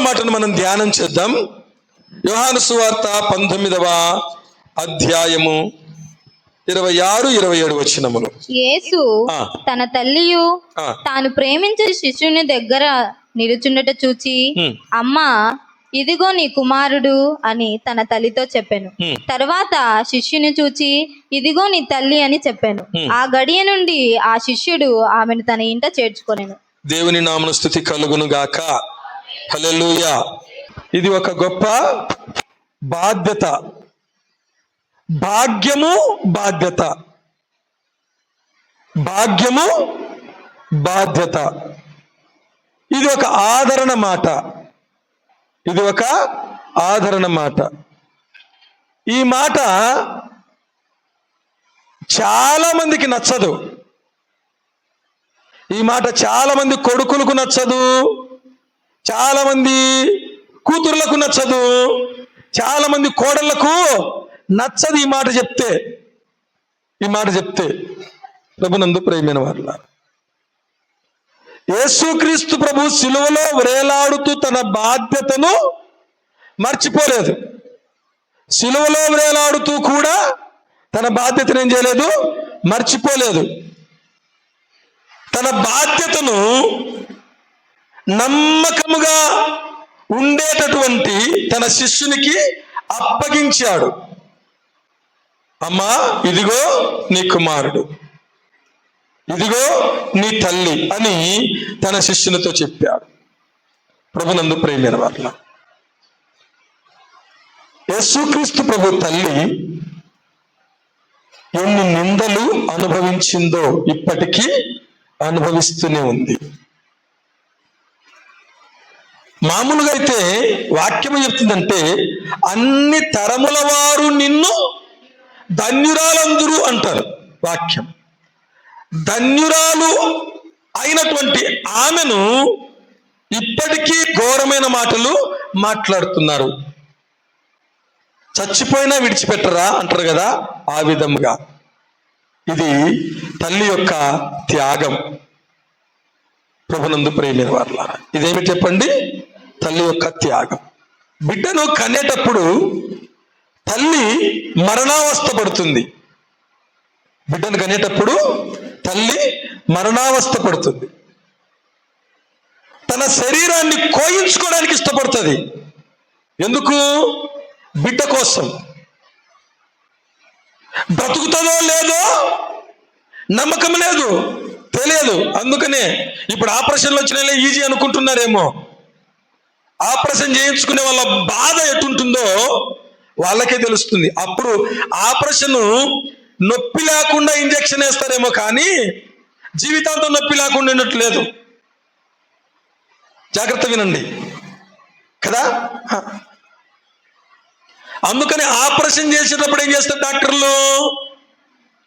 మాటను మనం ధ్యానం చేద్దాం. యోహాను సువార్త 19వ అధ్యాయము 26-27 వచనములు. యేసు తన తల్లియు తాను ప్రేమించే శిష్యుని దగ్గర నిలుచుండట చూచి, అమ్మా, ఇదిగో నీ కుమారుడు అని తన తల్లితో చెప్పాను. తర్వాత శిష్యుని చూచి, ఇదిగో నీ తల్లి అని చెప్పాను. ఆ గడియ నుండి ఆ శిష్యుడు ఆమెను తన ఇంట చేర్చుకొనెను. దేవుని నామమున స్తుతి కలుగును గాక. హల్లెలూయా. ఇది ఒక గొప్ప బాధ్యత, భాగ్యము, బాధ్యత, భాగ్యము, బాధ్యత. ఇది ఒక ఆదరణ మాట, ఇది ఒక ఆదరణ మాట. ఈ మాట చాలా మందికి నచ్చదు. ఈ మాట చాలా మంది కొడుకులకు నచ్చదు, చాలా మంది కూతుర్లకు నచ్చదు, చాలా మంది కోడళ్లకు నచ్చదు ఈ మాట చెప్తే. ఈ మాట చెప్తే ప్రభునందు ప్రియమైన వారులారా, యేసుక్రీస్తు ప్రభు సిలువలో వేలాడుతూ తన బాధ్యతను మర్చిపోలేదు. సిలువలో వేలాడుతూ కూడా తన బాధ్యతను ఏం చేయలేదు, మర్చిపోలేదు. తన బాధ్యతను నమ్మకముగా ఉండేటటువంటి తన శిష్యునికి అప్పగించాడు. అమ్మా, ఇదిగో నీ కుమారుడు, ఇదిగో నీ తల్లి అని తన శిష్యునితో చెప్పాడు. ప్రభునందు ప్రియమైన వారులారా, యేసుక్రీస్తు ప్రభు తల్లి ఎన్ని నిందలు అనుభవించిందో ఇప్పటికీ అనుభవిస్తూనే ఉంది. మామూలుగా అయితే వాక్యం చెప్తుందంటే, అన్ని తరముల వారు నిన్ను ధన్యురాలందురు అంటారు వాక్యం. ధన్యురాలు అయినటువంటి ఆమెను ఇప్పటికీ ఘోరమైన మాటలు మాట్లాడుతున్నారు. చచ్చిపోయినా విడిచిపెట్టరా అంటారు కదా, ఆ విధముగా ఇది తల్లి యొక్క త్యాగం. ప్రభునందు ప్రియమైన వారులారా, ఇదేమి చెప్పండి, తల్లి యొక్క త్యాగం. బిడ్డను కనేటప్పుడు తల్లి మరణావస్థ పడుతుంది. బిడ్డను కనేటప్పుడు తల్లి మరణావస్థ పడుతుంది. తన శరీరాన్ని కోయించుకోవడానికి ఇష్టపడుతుంది. ఎందుకు? బిడ్డ కోసం. బ్రతుకుతుందో లేదో నమ్మకం లేదు, తెలియదు. అందుకనే ఇప్పుడు ఆపరేషన్లు వచ్చినా ఈజీ అనుకుంటున్నారేమో. ఆపరేషన్ చేయించుకునే వాళ్ళ బాధ ఎటుంటుందో వాళ్ళకే తెలుస్తుంది. అప్పుడు ఆపరేషన్ నొప్పి లేకుండా ఇంజెక్షన్ వేస్తారేమో, కానీ జీవితాంతం నొప్పి లేకుండా ఉండట్లేదు. జాగ్రత్త వినండి కదా. అందుకని ఆపరేషన్ చేసేటప్పుడు ఏం చేస్తారు డాక్టర్లు?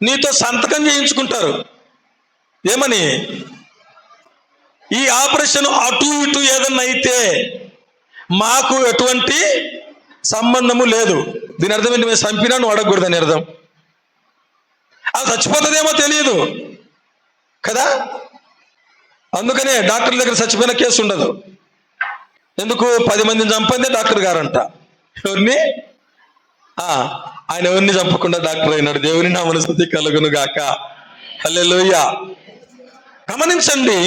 నీతో సంతకం చేయించుకుంటారు. ఏమని? ఈ ఆపరేషన్ అటు ఇటు ఏదన్నా అయితే మాకు ఎటువంటి సంబంధము లేదు. దీని అర్థం ఏంటి? మేము చంపినా నువ్వు అడగకూడదని అర్థం. అది చచ్చిపోతుందేమో తెలియదు కదా. అందుకనే డాక్టర్ దగ్గర చచ్చిపోయిన కేసు ఉండదు. ఎందుకు? 10 మందిని చంపందే డాక్టర్ గారంట. ఎవరిని? ఆయన ఎవరిని చంపకుండా డాక్టర్ అయినాడు. దేవుని నామమున స్తుతి కలుగును గాక. హల్లెలూయా. గమనించండి,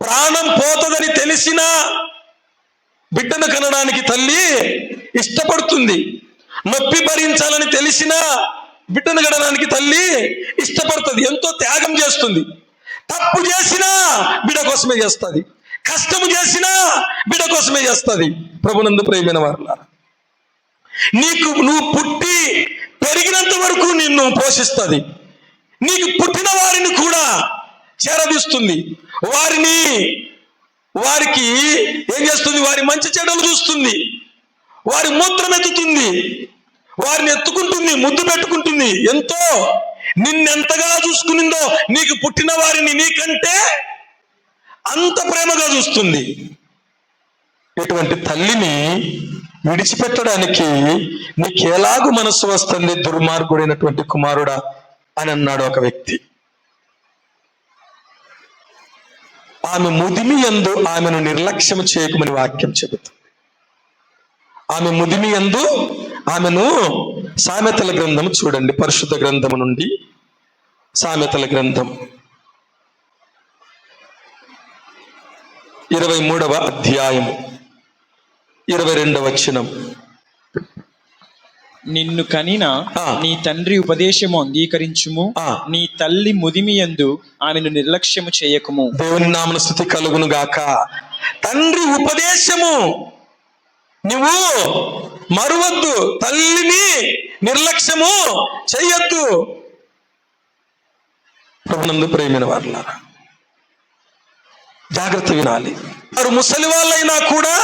ప్రాణం పోతుందని తెలిసినా బిడ్డను కనడానికి తల్లి ఇష్టపడుతుంది. నొప్పి భరించాలని తెలిసినా బిడ్డను కనడానికి తల్లి ఇష్టపడుతుంది. ఎంతో త్యాగం చేస్తుంది. తప్పు చేసినా బిడ్డ కోసమే చేస్తుంది, కష్టము చేసినా బిడ్డ కోసమే చేస్తుంది. ప్రభునందు ప్రియమైన వారులారా, నువ్వు పుట్టి పెరిగినంత వరకు నిన్ను పోషిస్తుంది. నీకు పుట్టిన వారిని కూడా చేరదీస్తుంది. వారికి ఏం చేస్తుంది? వారి మంచి చెడ్డలు చూస్తుంది, వారి మూత్రం ఎత్తుతుంది, వారిని ఎత్తుకుంటుంది, ముద్దు పెట్టుకుంటుంది. ఎంతో నిన్నెంతగా చూసుకునిందో నీకు పుట్టిన వారిని నీకంటే అంత ప్రేమగా చూస్తుంది. ఇటువంటి తల్లిని విడిచిపెట్టడానికి నీకెలాగూ మనస్సు వస్తుంది, దుర్మార్గుడైనటువంటి కుమారుడా అని అన్నాడు ఒక వ్యక్తి. ఆమె ముదిమి యందు ఆమెను నిర్లక్ష్యం చేయకమని వాక్యం చెబుతుంది. ఆమె ముదిమి యందు ఆమెను, సామెతల గ్రంథం చూడండి, పరిశుద్ధ గ్రంథము నుండి సామెతల గ్రంథం 23వ అధ్యాయము 22వ వచనం. నిన్ను కనిన నీ తండ్రి ఉపదేశము అంగీకరించుము, నీ తల్లి ముదిమియందు ఆమెను నిర్లక్ష్యము చేయకుము. దేవుని నామన స్తుతి కలుగును గాక. తండ్రి ఉపదేశము నువ్వు మరువద్దు, తల్లిని నిర్లక్ష్యము చెయ్యొద్దు. ప్రభునందు ప్రియమైన వారులారా, జాగ్రత్త వినాలి. వారు ముసలి వాళ్ళైనా కూడా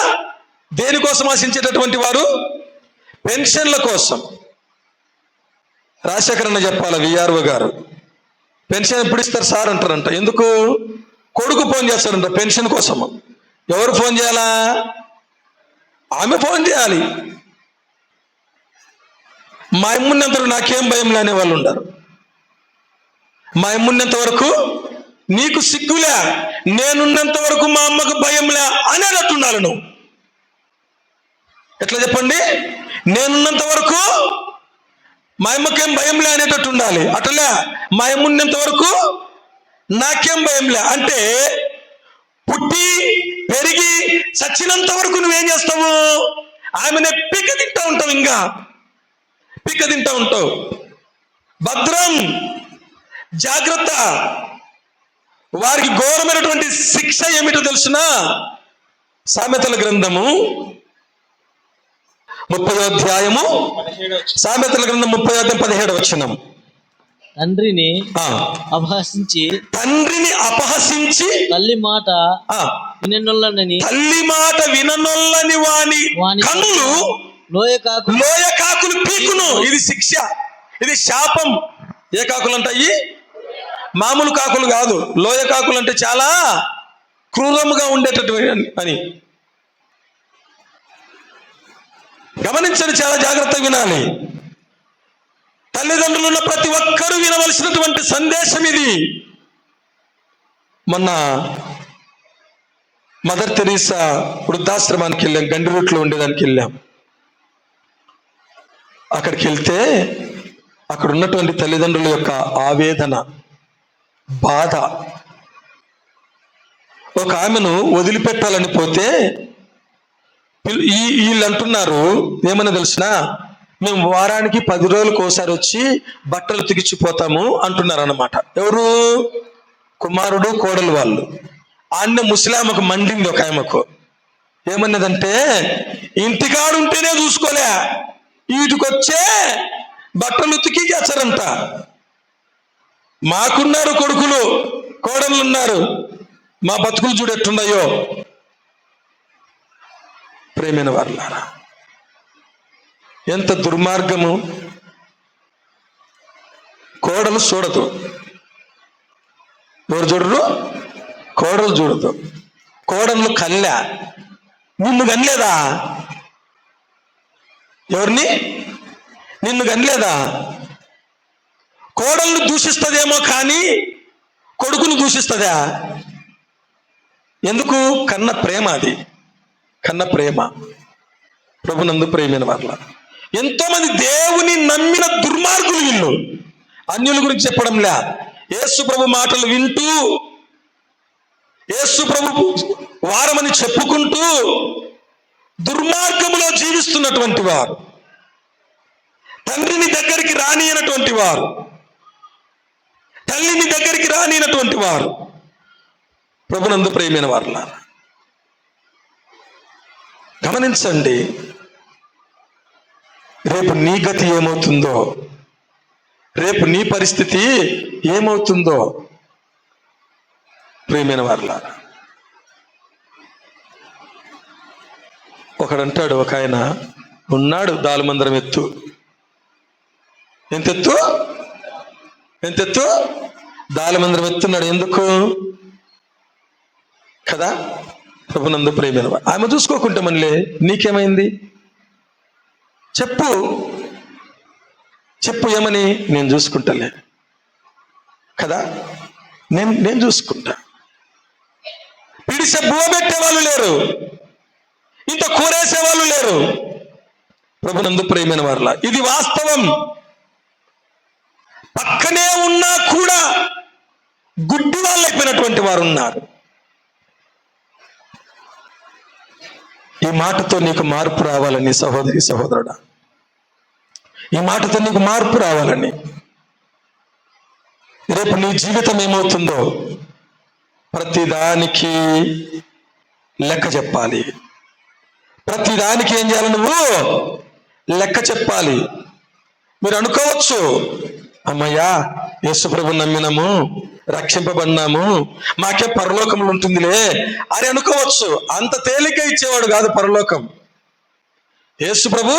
దేనికోసం ఆశించేటటువంటి వారు? పెన్షన్ల కోసం. రాజశేఖరన్న చెప్పాల, విఆర్ఓ గారు పెన్షన్ ఎప్పుడు ఇస్తారు సార్ అంటారంట. ఎందుకు? కొడుకు ఫోన్ చేస్తాడంట పెన్షన్ కోసం. ఎవరు ఫోన్ చేయాలా? ఆమె ఫోన్ చేయాలి. మా అమ్మున్నంత వరకు నాకేం భయం లేని వాళ్ళు ఉండరు. మా అమ్మున్నంత వరకు నీకు సిగ్గులే, నేనున్నంత వరకు మా అమ్మకు భయంలే అనేటట్టుండాలి నువ్వు. ఎట్లా చెప్పండి? నేనున్నంత వరకు మా అమ్మకేం భయంలే అనేటట్టు ఉండాలి. అట్లా మా అమ్మున్నంత వరకు నాకేం భయంలే అంటే, పుట్టి పెరిగి చచ్చినంత వరకు నువ్వేం చేస్తావు? ఆమెనే పిక్క తింటా ఉంటావు, ఇంకా పిక్క తింటా ఉంటావు. భద్రం, జాగ్రత్త. వారికి ఘోరమైనటువంటి శిక్ష ఏమిటో తెలుసునా? సామెతల గ్రంథము 30వ అధ్యాయము, సామెతల గ్రంథం 30వ అధ్యాయం 17వ వచనం. తండ్రిని అపహసించి తల్లి మాట విననొల్లని వాని కన్నులు లోయ కాకులు పీకును. ఇది శిక్ష, ఇది శాపం. ఏ కాకులు అంటాయి? మామూలు కాకులు కాదు. లోయ కాకులు అంటే చాలా క్రూరముగా ఉండేటటువంటి అని గమనించండి, చాలా జాగ్రత్తగా వినాలి. తల్లిదండ్రులు ఉన్న ప్రతి ఒక్కరూ వినవలసినటువంటి సందేశం ఇది. మొన్న మదర్ తెరీసా వృద్ధాశ్రమానికి వెళ్ళాం, గండి రూట్లో ఉండేదానికి వెళ్ళాం. అక్కడికి వెళ్తే అక్కడ ఉన్నటువంటి తల్లిదండ్రుల యొక్క ఆవేదన, బాధ. ఒక ఆమెను వదిలిపెట్టాలని పోతే వీళ్ళు అంటున్నారు, ఏమన్నా తెలిసినా, మేము వారానికి 10 రోజులకు ఒకసారి వచ్చి బట్టలు తిగిచ్చిపోతాము అంటున్నారు అన్నమాట. ఎవరు? కుమారుడు కోడలు వాళ్ళు. ఆన్న ముస్లామకు మండింది. ఒక ఆమెకు ఏమన్నదంటే, ఇంటికాడు ఉంటేనే చూసుకోలే, వీటికొచ్చే బట్టలు ఉతికి చేస్తారంట. మాకున్నారు కొడుకులు, కోడళ్ళు ఉన్నారు, మా బతుకులు చూడెట్టున్నాయో. ప్రేమైన వారులారా, ఎంత దుర్మార్గము. కోడలు చూడదు, ఎవరు చూడరు? కోడలు చూడదు. కోడళ్ళు కళ్ళా, నిన్ను కనలేదా? ఎవరిని? నిన్ను కనలేదా? కోడళ్ళు దూషిస్తుందేమో కానీ కొడుకును దూషిస్తుందా? ఎందుకు? కన్న ప్రేమ, అది కన్న ప్రేమ. ప్రభునందు ప్రేమైన వాళ్ళ ఎంతో మంది దేవుని నమ్మిన దుర్మార్గులు వీళ్ళు. అన్యుల గురించి చెప్పడంలే, యేసు ప్రభు మాటలు వింటూ, యేసు ప్రభు వారమని చెప్పుకుంటూ దుర్మార్గములో జీవిస్తున్నటువంటి వారు, తండ్రిని దగ్గరికి రానియనటువంటి వారు, తల్లిని దగ్గరికి రానియనటువంటి వారు. ప్రభునందు ప్రియమైన వారులారా, గమనించండి, రేపు నీ గతి ఏమవుతుందో, రేపు నీ పరిస్థితి ఏమవుతుందో. ప్రియమైన వారులారా, ఒకడంటాడు, ఒక ఆయన ఉన్నాడు, దాలుమందరం ఎత్తు. ఎంతెత్తు? ఎంతెత్తు? దాలుమందరం ఎత్తున్నాడు. ఎందుకు కదా? ప్రభునందు ప్రియమైన వారు, ఆమె చూసుకోకుంటే మనలే, నీకేమైంది? చెప్పు, చెప్పు. ఏమని? నేను చూసుకుంటాలే కదా, నేను చూసుకుంటా. గుడిసె బువ పెట్టే వాళ్ళు లేరు, ఇంత కూరేసే వాళ్ళు లేరు. ప్రభునందు ప్రియమైన వారలా, ఇది వాస్తవం. పక్కనే ఉన్నా కూడా గుడ్డి వాళ్ళు అయిపోయినటువంటి వారు ఉన్నారు. ఈ మాటతో నీకు మార్పు రావాలని సహోదరి సహోదరుడా, ఈ మాటతో నీకు మార్పు రావాలని, రేపు నీ జీవితం ఏమవుతుందో ప్రతిదానికి లెక్క చెప్పాలి. ప్రతిదానికి ఏం చేయాలి? నువ్వు లెక్క చెప్పాలి. మీరు అనుకోవచ్చు, అమ్మయ్యా యేసుప్రభు నమ్మినాము, రక్షింపబడినాము, మాకే పరలోకంలో ఉంటుందిలే అని అనుకోవచ్చు. అంత తేలిక ఇచ్చేవాడు కాదు పరలోకం. యేసుప్రభు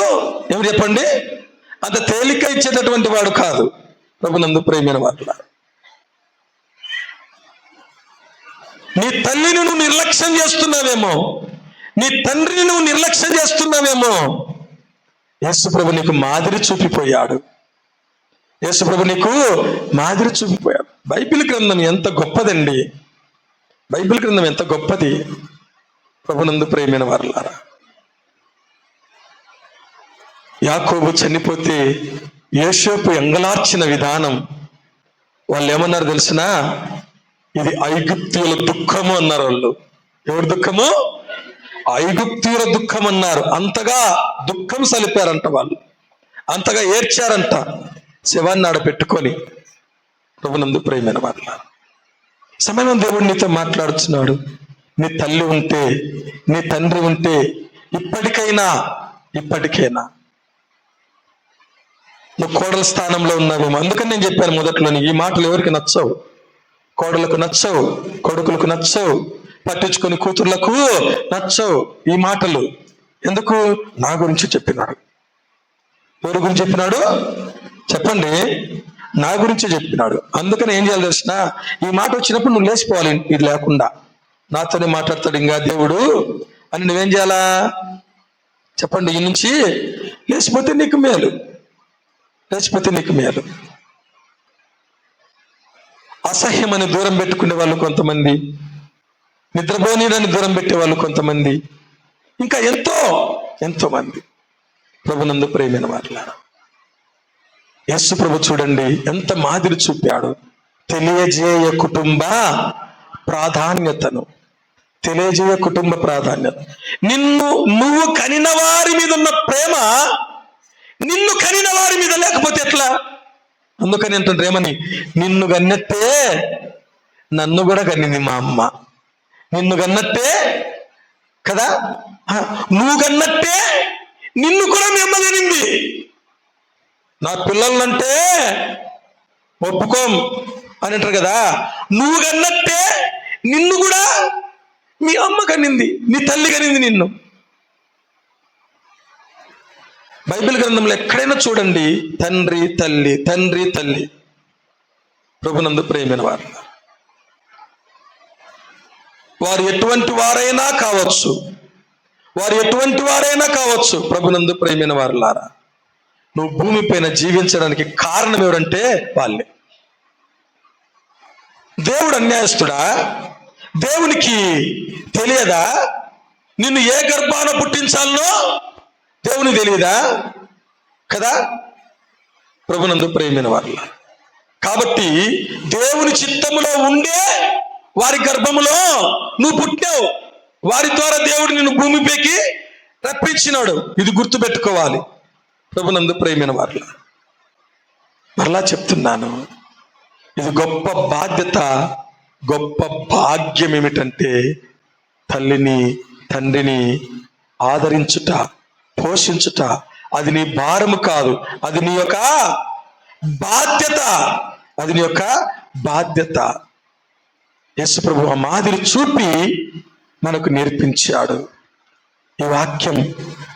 ఏమి చెప్పండి, అంత తేలిక ఇచ్చేటటువంటి వాడు కాదు. ప్రభునందు ప్రియమైన వారులా, నీ తల్లిని నువ్వు నిర్లక్ష్యం చేస్తున్నావేమో, నీ తండ్రిని నువ్వు నిర్లక్ష్యం చేస్తున్నావేమో. యేసుప్రభు నీకు మాదిరి చూపిపోయాడు. యేసుప్రభు నీకు మాదిరి చూపిపోయాడు. బైబిల్ గ్రంథం ఎంత గొప్పదండి, బైబిల్ గ్రంథం ఎంత గొప్పది. ప్రభునందు ప్రియమైన వారులారా, యాకోబు చనిపోతే యోసేపు ఎంగలార్చిన విధానం, వాళ్ళు ఏమన్నారు తెలిసినా? ఇది ఐగుప్తీయుల దుఃఖము అన్నారు వాళ్ళు. ఎవరి దుఃఖము? ఐగుప్తీయుల దుఃఖం అన్నారు. అంతగా దుఃఖం సలిపారంట వాళ్ళు, అంతగా ఏడ్చారంట శవాన్ని ఆడ పెట్టుకొని. ప్రభునందు ప్రియమైన వాళ్ళ, సమయం దేవుడు నీతో మాట్లాడుతున్నాడు. నీ తల్లి ఉంటే, నీ తండ్రి ఉంటే ఇప్పటికైనా నువ్వు కోడల స్థానంలో ఉన్నావేమో. అందుకని నేను చెప్పాను మొదట్లోని, ఈ మాటలు ఎవరికి నచ్చవు. కోడలకు నచ్చవు, కొడుకులకు నచ్చవు, పట్టించుకొని కూతుర్లకు నచ్చవు ఈ మాటలు. ఎందుకు? నా గురించి చెప్పినాడు. ఎవరి గురించి చెప్పినాడు చెప్పండి? నా గురించి చెప్పినాడు. అందుకని ఏం చేయాలి తెలిసిన? ఈ మాట వచ్చినప్పుడు నువ్వు లేచిపోవాలి. ఇది లేకుండా నాతోనే మాట్లాడతాడు ఇంకా దేవుడు అని నువ్వేం చేయాలా చెప్పండి? ఈ నుంచి లేచిపోతే నీకు మేలు, లేచిపోతే నీకు మేలు. అసహ్యమని దూరం పెట్టుకునే వాళ్ళు కొంతమంది, నిద్రపోనీరని దూరం పెట్టే వాళ్ళు కొంతమంది, ఇంకా ఎంతో మంది. ప్రభునందు ప్రియమైన వారులారా, యేసు ప్రభు చూడండి ఎంత మాదిరి చూపాడు. తెలియజేయ కుటుంబ ప్రాధాన్యతను, తెలియజేయ కుటుంబ ప్రాధాన్యత. నువ్వు కనిన వారి మీద ఉన్న ప్రేమ నిన్ను కనిన వారి మీద లేకపోతే ఎట్లా? అందుకని అంటుండ్రు ఏమని, నిన్ను కన్నట్టే నన్ను కూడా కన్నింది మా అమ్మ, నిన్ను కన్నట్టే కదా, నువ్వు కన్నట్టే నిన్ను కూడా మీ అమ్మ కనింది. నా పిల్లలంటే ఒప్పుకోం అని అంటారు కదా, నువ్వు కన్నట్టే నిన్ను కూడా మీ అమ్మ కనింది, నీ తల్లి కనింది నిన్ను. బైబిల్ గ్రంథంలో ఎక్కడైనా చూడండి తండ్రి తల్లి, తండ్రి తల్లి. ప్రభునందు ప్రియమైన వారు, వారు ఎటువంటి వారైనా కావచ్చు, ప్రభునందు ప్రియమైన వారులారా, నువ్వు భూమిపైన జీవించడానికి కారణం ఎవరంటే వాళ్ళే. దేవుడు అన్యాయస్తుడా? దేవునికి తెలియదా నిన్ను ఏ గర్భాన పుట్టించాలనో? దేవునికి తెలియదా కదా? ప్రభునందు ప్రియమైన వారులారా, కాబట్టి దేవుని చిత్తములో ఉండే వారి గర్భములో నువ్వు పుట్టావు. వారి ద్వారా దేవుడు నిన్ను భూమిపైకి రప్పించినాడు. ఇది గుర్తుపెట్టుకోవాలి. ప్రభునందు ప్రియమైన వారులారా, మరలా చెప్తున్నాను, ఇది గొప్ప బాధ్యత, గొప్ప భాగ్యం. ఏమిటంటే తల్లిని తండ్రిని ఆదరించుట, పోషించుట. అది నీ భారము కాదు, అది నీ యొక్క బాధ్యత, అది నీ యొక్క బాధ్యత. యేసు ప్రభువు మాదిరి చూపి మనకు నేర్పించాడు. ఈ వాక్యం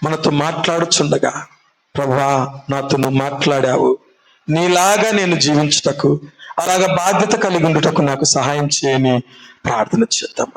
మనతో మాట్లాడుచుండగా, ప్రభువా నాతో నువ్వు మాట్లాడావు, నీలాగా నేను జీవించుటకు, అలాగా బాధ్యత కలిగి ఉండుటకు నాకు సహాయం చేయని ప్రార్థన చేద్దాం.